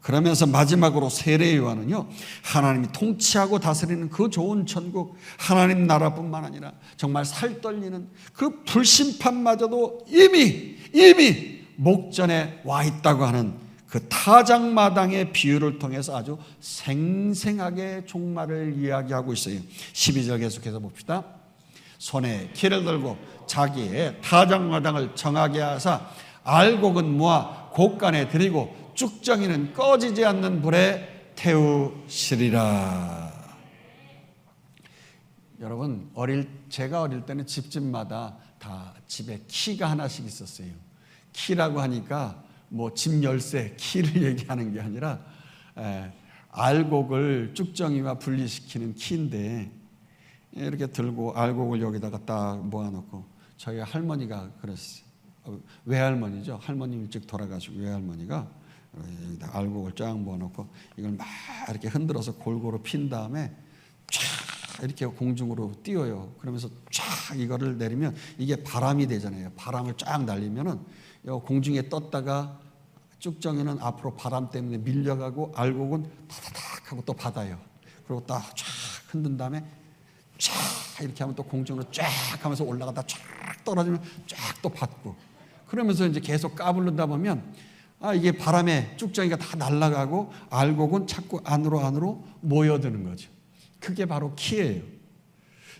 Speaker 1: 그러면서 마지막으로 세례 요한은요, 하나님이 통치하고 다스리는 그 좋은 천국, 하나님 나라뿐만 아니라 정말 살떨리는 그 불심판마저도 이미 목전에 와 있다고 하는 그 타작마당의 비유를 통해서 아주 생생하게 종말을 이야기하고 있어요. 12절 계속해서 봅시다. 손에 키를 들고 자기의 타작마당을 정하게 하사 알곡은 모아 곳간에 들이고 쭉정이는 꺼지지 않는 불에 태우시리라. 여러분, 제가 어릴 때는 집집마다 다 집에 키가 하나씩 있었어요. 키라고 하니까 뭐 집 열쇠 키를 얘기하는 게 아니라 알곡을 쭉정이와 분리시키는 키인데, 이렇게 들고 알곡을 여기다가 딱 모아놓고, 저희 할머니가 그랬어요. 외할머니죠. 할머님 일찍 돌아가시고 외할머니가 여기다 알곡을 쫙 모아놓고 이걸 막 이렇게 흔들어서 골고루 핀 다음에 쫙 이렇게 공중으로 띄워요. 그러면서 쫙 이거를 내리면 이게 바람이 되잖아요. 바람을 쫙 날리면은 공중에 떴다가 쭉정이는 앞으로 바람 때문에 밀려가고 알곡은 타다닥 하고 또 받아요. 그리고 딱 쫙 흔든 다음에 쫙 이렇게 하면 또 공중으로 쫙 하면서 올라가다 쫙 떨어지면 쫙 또 받고, 그러면서 이제 계속 까불르다 보면 이게 바람에 쭉정이가 다 날아가고 알곡은 자꾸 안으로 모여드는 거죠. 그게 바로 키예요.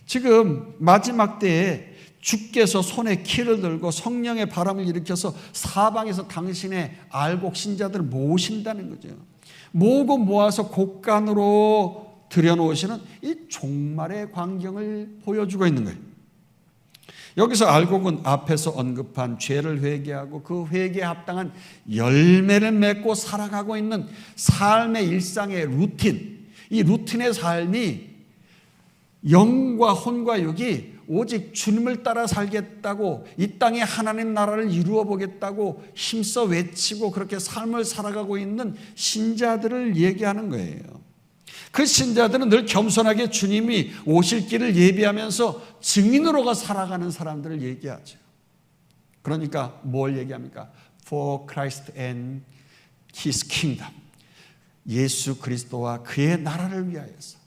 Speaker 1: 지금 마지막 때에 주께서 손에 키를 들고 성령의 바람을 일으켜서 사방에서 당신의 알곡 신자들을 모으신다는 거죠. 모으고 모아서 곳간으로 들여놓으시는 이 종말의 광경을 보여주고 있는 거예요. 여기서 알곡은 앞에서 언급한 죄를 회개하고 그 회개에 합당한 열매를 맺고 살아가고 있는 삶의 일상의 루틴, 이 루틴의 삶이 영과 혼과 육이 오직 주님을 따라 살겠다고, 이 땅에 하나님 나라를 이루어 보겠다고 힘써 외치고 그렇게 삶을 살아가고 있는 신자들을 얘기하는 거예요. 그 신자들은 늘 겸손하게 주님이 오실 길을 예비하면서 증인으로가 살아가는 사람들을 얘기하죠. 그러니까 뭘 얘기합니까? For Christ and His Kingdom. 예수 그리스도와 그의 나라를 위하여서.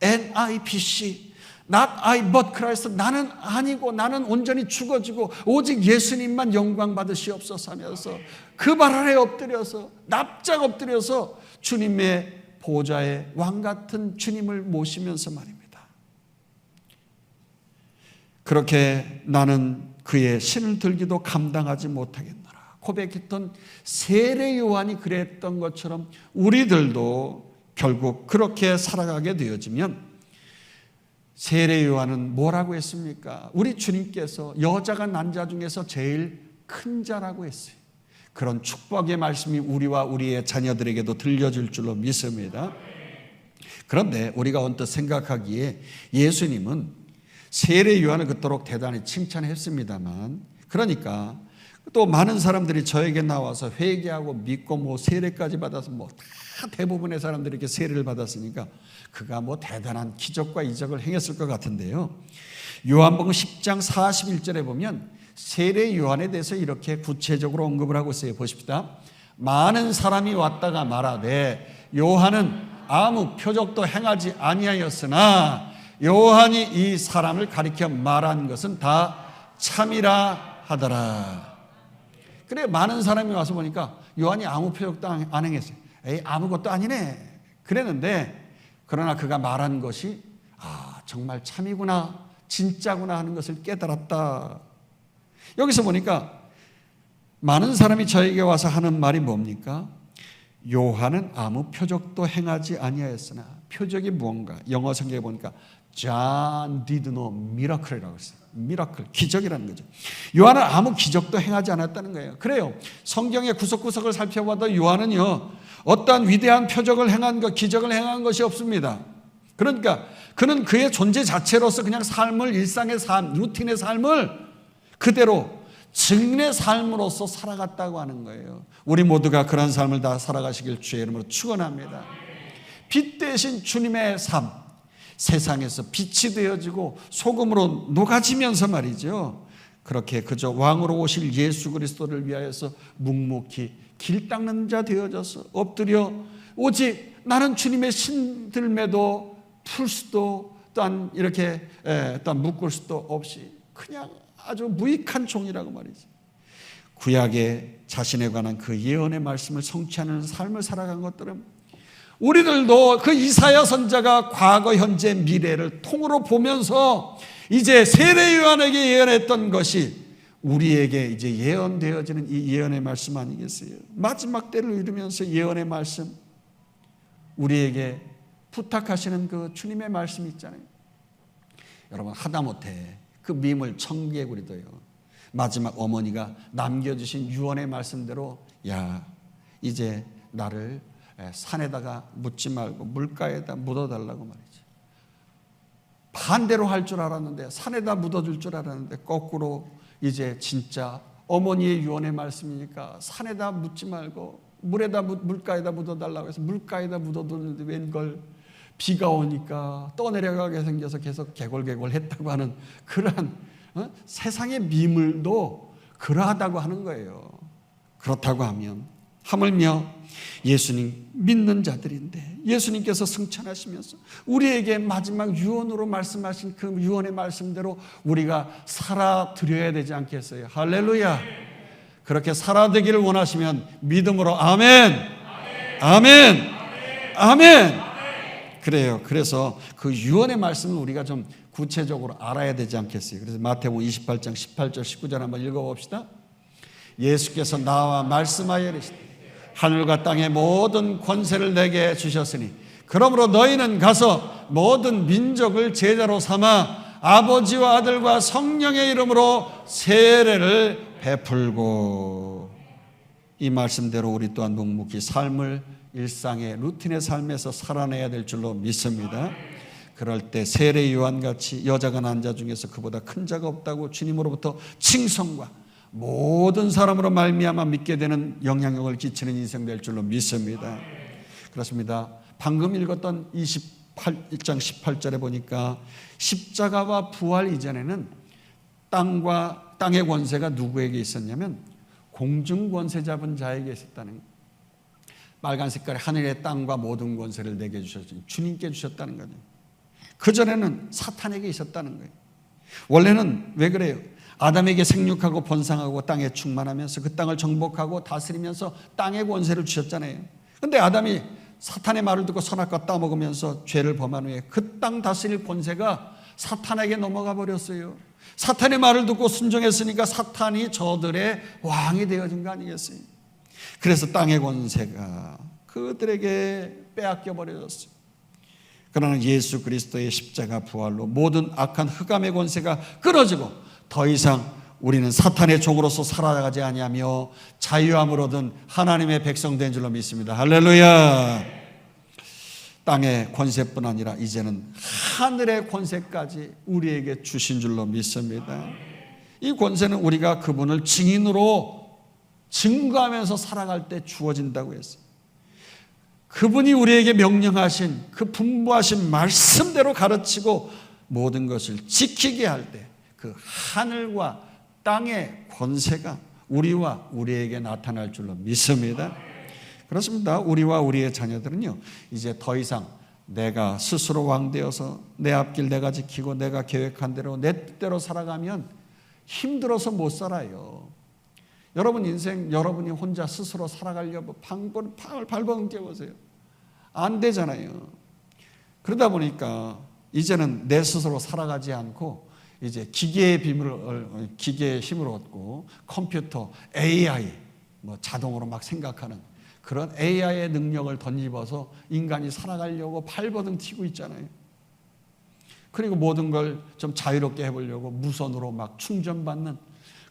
Speaker 1: NIPC. Not I but Christ. 나는 아니고 나는 온전히 죽어지고 오직 예수님만 영광 받으시옵소서 하면서 그 발 아래 엎드려서 납작 엎드려서 주님의 보좌의 왕같은 주님을 모시면서 말입니다. 그렇게 나는 그의 신을 들기도 감당하지 못하겠노라 고백했던 세례 요한이 그랬던 것처럼 우리들도 결국 그렇게 살아가게 되어지면, 세례 요한은 뭐라고 했습니까? 우리 주님께서 여자가 난 자 중에서 제일 큰 자라고 했어요. 그런 축복의 말씀이 우리와 우리의 자녀들에게도 들려줄 줄로 믿습니다. 그런데 우리가 언뜻 생각하기에 예수님은 세례 요한을 그토록 대단히 칭찬했습니다만, 그러니까 또 많은 사람들이 저에게 나와서 회개하고 믿고 뭐 세례까지 받아서 뭐 다 대부분의 사람들이 이렇게 세례를 받았으니까 그가 뭐 대단한 기적과 이적을 행했을 것 같은데요. 요한복음 10장 41절에 보면 세례 요한에 대해서 이렇게 구체적으로 언급을 하고 있어요. 보십시다. 많은 사람이 왔다가 말하되 요한은 아무 표적도 행하지 아니하였으나 요한이 이 사람을 가리켜 말한 것은 다 참이라 하더라. 그래, 많은 사람이 와서 보니까 요한이 아무 표적도 안 행했어요. 에이, 아무것도 아니네 그랬는데, 그러나 그가 말한 것이 정말 참이구나, 진짜구나 하는 것을 깨달았다. 여기서 보니까 많은 사람이 저에게 와서 하는 말이 뭡니까? 요한은 아무 표적도 행하지 아니하였으나, 표적이 무언가? 영어 성경에 보니까 John did no miracle이라고 했어요. 미라클, 기적이라는 거죠. 요한은 아무 기적도 행하지 않았다는 거예요. 그래요. 성경의 구석구석을 살펴봐도 요한은요, 어떠한 위대한 표적을 행한 것, 기적을 행한 것이 없습니다. 그러니까 그는 그의 존재 자체로서 그냥 삶을, 일상의 삶, 루틴의 삶을 그대로 증인의 삶으로서 살아갔다고 하는 거예요. 우리 모두가 그런 삶을 다 살아가시길 주의 이름으로 축원합니다. 빛 대신 주님의 삶, 세상에서 빛이 되어지고 소금으로 녹아지면서 말이죠, 그렇게 그저 왕으로 오실 예수 그리스도를 위하여서 묵묵히 길 닦는 자 되어져서 엎드려 오직 나는 주님의 신들매도 풀 수도 또한 이렇게 또한 묶을 수도 없이 그냥 아주 무익한 종이라고 말이죠. 구약에 자신에 관한 그 예언의 말씀을 성취하는 삶을 살아간 것들은 우리들도 그 이사야 선지자가 과거, 현재, 미래를 통으로 보면서 이제 세례 요한에게 예언했던 것이 우리에게 이제 예언되어지는 이 예언의 말씀 아니겠어요? 마지막 때를 이루면서 예언의 말씀, 우리에게 부탁하시는 그 주님의 말씀 있잖아요. 여러분, 하다못해 그 미물 청개구리도요, 마지막 어머니가 남겨주신 유언의 말씀대로 야, 이제 나를 산에다가 묻지 말고 물가에다 묻어달라고 말이죠. 반대로 할 줄 알았는데, 산에다 묻어줄 줄 알았는데 거꾸로 이제 진짜 어머니의 유언의 말씀이니까 산에다 묻지 말고 물가에다 묻어달라고 해서 물가에다 묻어두는데 웬걸 비가 오니까 떠내려가게 생겨서 계속 개골개골 했다고 하는 그러한 세상의 미물도 그러하다고 하는 거예요. 그렇다고 하면 하물며 예수님 믿는 자들인데 예수님께서 승천하시면서 우리에게 마지막 유언으로 말씀하신 그 유언의 말씀대로 우리가 살아드려야 되지 않겠어요? 할렐루야. 그렇게 살아되기를 원하시면 믿음으로 아멘, 아멘, 아멘. 그래요. 그래서 그 유언의 말씀을 우리가 좀 구체적으로 알아야 되지 않겠어요? 그래서 마태복음 28장 18절 19절 한번 읽어봅시다. 예수께서 나와 말씀하여 이르시되 하늘과 땅의 모든 권세를 내게 주셨으니 그러므로 너희는 가서 모든 민족을 제자로 삼아 아버지와 아들과 성령의 이름으로 세례를 베풀고, 이 말씀대로 우리 또한 묵묵히 삶을 일상의 루틴의 삶에서 살아내야 될 줄로 믿습니다. 그럴 때 세례 요한같이 여자가 난 자 중에서 그보다 큰 자가 없다고 주님으로부터 칭송과 모든 사람으로 말미암아 믿게 되는 영향력을 끼치는 인생 될 줄로 믿습니다. 그렇습니다. 방금 읽었던 28장 18절에 보니까 십자가와 부활 이전에는 땅의 권세가 누구에게 있었냐면 공중 권세 잡은 자에게 있었다는 거예요. 빨간 색깔의 하늘의 땅과 모든 권세를 내게 주셨지 주님께 주셨다는 거죠. 그전에는 사탄에게 있었다는 거예요. 원래는 왜 그래요? 아담에게 생육하고 번성하고 땅에 충만하면서 그 땅을 정복하고 다스리면서 땅의 권세를 주셨잖아요. 그런데 아담이 사탄의 말을 듣고 선악과 따먹으면서 죄를 범한 후에 그 땅 다스릴 권세가 사탄에게 넘어가 버렸어요. 사탄의 말을 듣고 순종했으니까 사탄이 저들의 왕이 되어진 거 아니겠어요? 그래서 땅의 권세가 그들에게 빼앗겨 버려졌어요. 그러나 예수 그리스도의 십자가 부활로 모든 악한 흑암의 권세가 끊어지고 더 이상 우리는 사탄의 종으로서 살아가지 아니하며 자유함을 얻은 하나님의 백성 된 줄로 믿습니다. 할렐루야. 땅의 권세뿐 아니라 이제는 하늘의 권세까지 우리에게 주신 줄로 믿습니다. 이 권세는 우리가 그분을 증인으로 증거하면서 살아갈 때 주어진다고 했어요. 그분이 우리에게 명령하신 그 분부하신 말씀대로 가르치고 모든 것을 지키게 할 때 그 하늘과 땅의 권세가 우리와 우리에게 나타날 줄로 믿습니다. 그렇습니다. 우리와 우리의 자녀들은요, 이제 더 이상 내가 스스로 왕되어서 내 앞길 내가 지키고 내가 계획한 대로 내 뜻대로 살아가면 힘들어서 못 살아요. 여러분 인생 여러분이 혼자 스스로 살아가려고 방을 발버둥 깨보세요. 안 되잖아요. 그러다 보니까 이제는 내 스스로 살아가지 않고 이제 기계의 힘을 얻고 컴퓨터, AI, 자동으로 막 생각하는 그런 AI의 능력을 덧입어서 인간이 살아가려고 발버둥 튀고 있잖아요. 그리고 모든 걸 좀 자유롭게 해보려고 무선으로 막 충전받는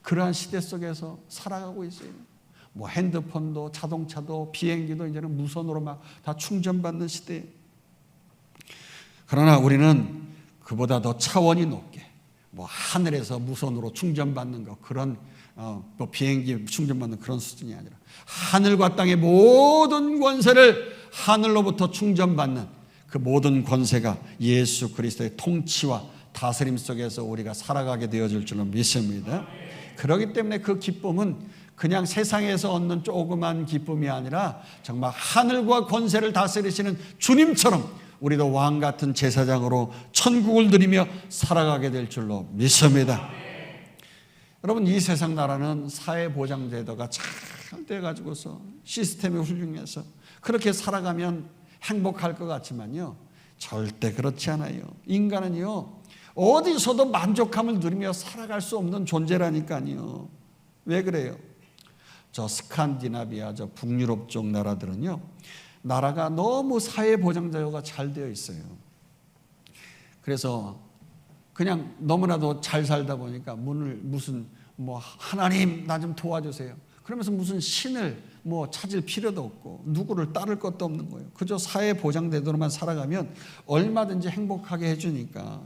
Speaker 1: 그러한 시대 속에서 살아가고 있어요. 핸드폰도 자동차도 비행기도 이제는 무선으로 막 다 충전받는 시대예요. 그러나 우리는 그보다 더 차원이 높게 하늘에서 무선으로 충전받는 거 그런 비행기 충전받는 그런 수준이 아니라 하늘과 땅의 모든 권세를 하늘로부터 충전받는 그 모든 권세가 예수 그리스도의 통치와 다스림 속에서 우리가 살아가게 되어질 줄로 믿습니다. 그렇기 때문에 그 기쁨은 그냥 세상에서 얻는 조그만 기쁨이 아니라 정말 하늘과 권세를 다스리시는 주님처럼 우리도 왕 같은 제사장으로 천국을 누리며 살아가게 될 줄로 믿습니다. 여러분, 이 세상 나라는 사회보장제도가 잘 돼가지고서 시스템이 훌륭해서 그렇게 살아가면 행복할 것 같지만요, 절대 그렇지 않아요. 인간은요, 어디서도 만족함을 누리며 살아갈 수 없는 존재라니까요. 왜 그래요? 저 스칸디나비아, 저 북유럽 쪽 나라들은요, 나라가 너무 사회보장제도가 잘 되어 있어요. 그래서 그냥 너무나도 잘 살다 보니까 무슨 하나님 나 좀 도와주세요 그러면서 무슨 신을 찾을 필요도 없고 누구를 따를 것도 없는 거예요. 그저 사회보장제도로만 살아가면 얼마든지 행복하게 해주니까.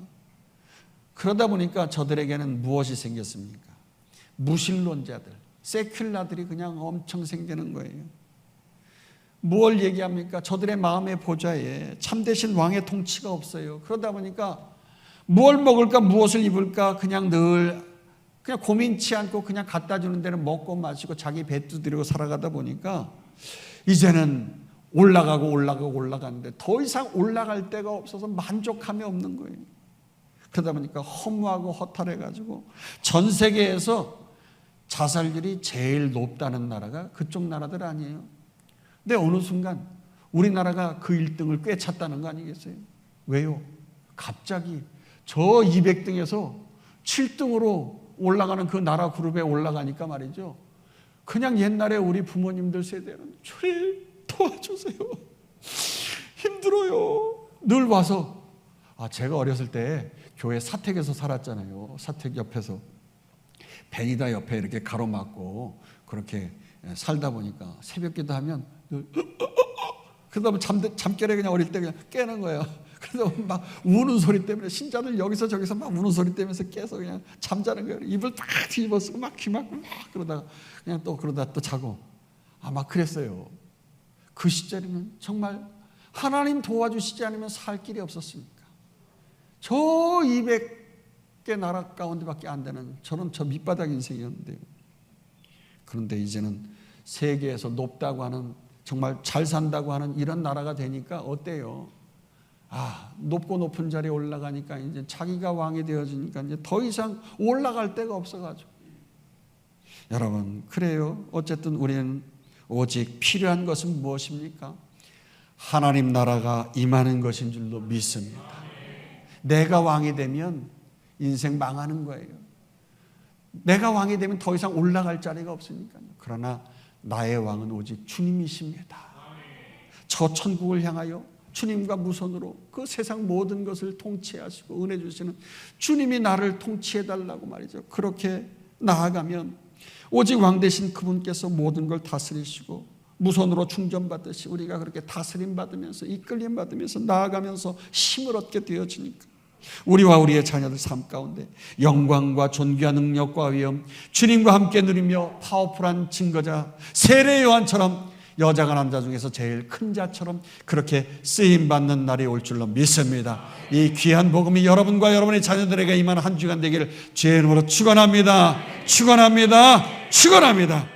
Speaker 1: 그러다 보니까 저들에게는 무엇이 생겼습니까? 무신론자들, 세큘라들이 그냥 엄청 생기는 거예요. 뭘 얘기합니까? 저들의 마음의 보좌에 참되신 왕의 통치가 없어요. 그러다 보니까 뭘 먹을까 무엇을 입을까 그냥 늘 그냥 고민치 않고 그냥 갖다 주는 데는 먹고 마시고 자기 배 두드리고 살아가다 보니까 이제는 올라가는데 더 이상 올라갈 데가 없어서 만족함이 없는 거예요. 그러다 보니까 허무하고 허탈해가지고 전 세계에서 자살률이 제일 높다는 나라가 그쪽 나라들 아니에요. 근데 어느 순간 우리나라가 그 1등을 꿰찼다는 거 아니겠어요? 왜요? 갑자기 저 200등에서 7등으로 올라가는 그 나라 그룹에 올라가니까 말이죠. 그냥 옛날에 우리 부모님들 세대는 주님 도와주세요. 힘들어요. 늘 와서 제가 어렸을 때 교회 사택에서 살았잖아요. 사택 옆에서 베니다 옆에 이렇게 가로막고 그렇게 살다 보니까 새벽기도 하면 그러다 보면 잠결에 그냥 어릴 때 그냥 깨는 거예요. 그래서 막 우는 소리 때문에 신자들 여기서 저기서 막 우는 소리 때문에 깨서 그냥 잠자는 거예요. 입을 딱 뒤집어 쓰고 막 귀 막고 막 그러다가 그냥 그러다 또 자고 막 그랬어요. 그 시절에는 정말 하나님 도와주시지 않으면 살 길이 없었습니까? 저 200개 나라 가운데밖에 안 되는 저는 저 밑바닥 인생이었는데요. 그런데 이제는 세계에서 높다고 하는 정말 잘 산다고 하는 이런 나라가 되니까 어때요? 높고 높은 자리에 올라가니까 이제 자기가 왕이 되어지니까 이제 더 이상 올라갈 데가 없어가지고. 여러분, 그래요. 어쨌든 우리는 오직 필요한 것은 무엇입니까? 하나님 나라가 임하는 것인 줄로 믿습니다. 내가 왕이 되면 인생 망하는 거예요. 내가 왕이 되면 더 이상 올라갈 자리가 없으니까요. 그러나 나의 왕은 오직 주님이십니다. 저 천국을 향하여 주님과 무선으로 그 세상 모든 것을 통치하시고 은혜 주시는 주님이 나를 통치해달라고 말이죠. 그렇게 나아가면 오직 왕 되신 그분께서 모든 걸 다스리시고 무선으로 충전받듯이 우리가 그렇게 다스림 받으면서 이끌림 받으면서 나아가면서 힘을 얻게 되어지니까 우리와 우리의 자녀들 삶 가운데 영광과 존귀와 능력과 위엄 주님과 함께 누리며 파워풀한 증거자 세례 요한처럼 여자가 남자 중에서 제일 큰 자처럼 그렇게 쓰임받는 날이 올 줄로 믿습니다. 이 귀한 복음이 여러분과 여러분의 자녀들에게 임하는 한 주간 되기를 주의 이름으로 축원합니다. 축원합니다. 축원합니다.